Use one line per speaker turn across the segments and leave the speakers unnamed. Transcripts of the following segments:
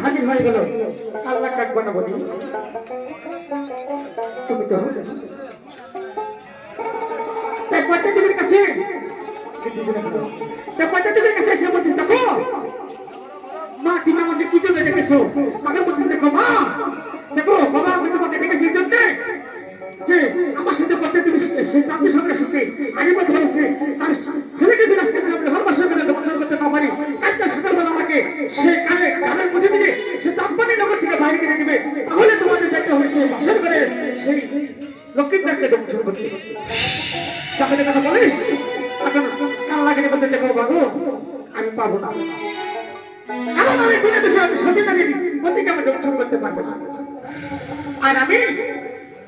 হাজির হয়ে গেল আল্লাহ ডাকবো না বলি তুমি তো দেবীর কাছে দেবীর কাছে এসে বলছি দেখো মা তুমি আমাকে কি জন্য ডেকেছো তাকে বলছি দেখো মা দেখো বাবা আমি তোমাকে ডেকেছি এই জন্যে যে আমার সাথে তুমি সেই চাকরি সরকারের সাথে আগে বছর হয়েছে তার ছেলেকে দিন আজকে আমি হরবাসের করে দর্শন করতে না পারি কালকে সকালবেলা আমাকে সে কানের মধ্যে দিলে সে চাঁদপানি নগর থেকে বাইরে কিনে দিবে তাহলে তোমাদের যাইতে হবে সেই বাসের ঘরে সেই লক্ষ্মীদারকে দর্শন করতে তাহলে কথা বলে এখন কাল লাগে বলতে দেখো বাবু আমি পাবো না কারণ আমি বিনা বিষয়ে আমি সত্যি নারীর পতিকে আমি দর্শন করতে পারবো না আর আমি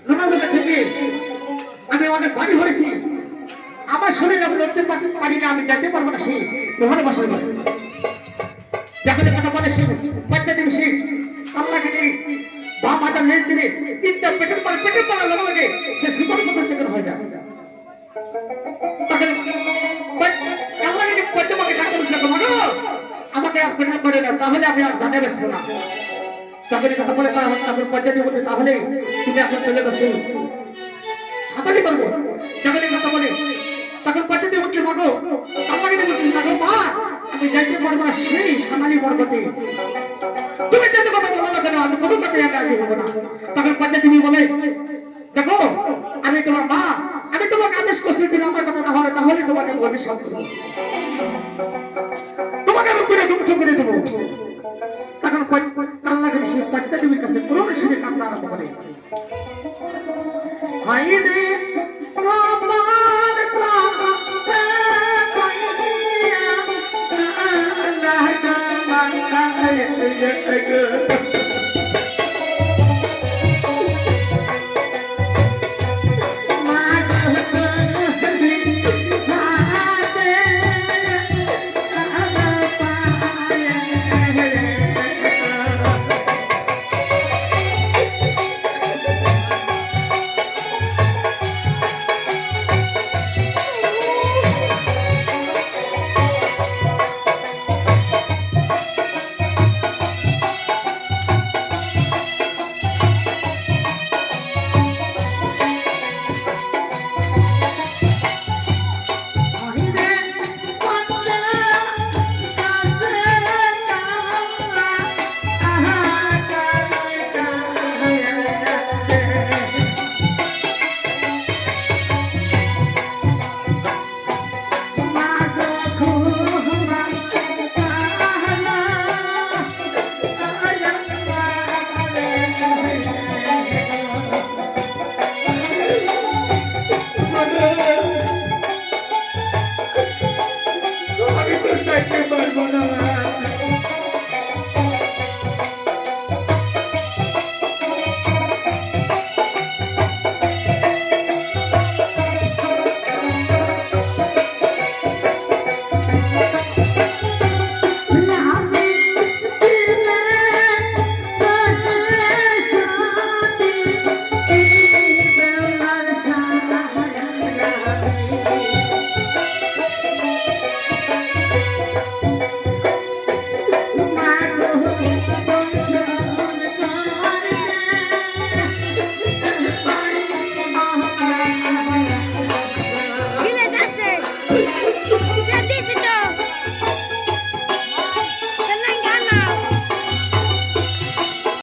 রোনালদা থেকে আমি অনেক বাড়ি হয়েছি আমার শরীরে আমি লড়তে পারি না আমি যেতে পারবো না সেই লোহার বাসার ঘরে যখন কথা বলে সে বাচ্চা দেবে সে আল্লাহকে নিয়ে বা মাতার লেজ দিলে তিনটা পেটের পড়া লাগে সে সুপার মতো চেকন হয়ে যায় আমাকে আর পেটের করে না তাহলে আমি আর জানে বেসবো না চাকরি কথা বলে তারপর পর্যায়ে বলতে তাহলে তুমি এখন চলে বসে হাতালি করবো চাকরি কথা বলে তখন পর্যায়ে বলতে মাগো আমাকে বলছি মাগো মা আমি যাইতে পারবো না সেই সামালি পর্বতে তুমি যেতে কথা বলো না কেন আমি কোনো কথাই আমি আগে হবো না তখন পর্যায়ে তুমি বলে দেখো আমি তোমার মা আমি তোমাকে আদেশ করছি তুমি আমার কথা না হলে তাহলে তোমাকে আমি অভিশাপ দেবো তোমাকে আমি করে ধ্বংস করে দেবো তখন কাল্লা করে সে বাচ্চা দেবীর কাছে পুরনো সুরে কান্না আরম্ভ করে হাইরে Allah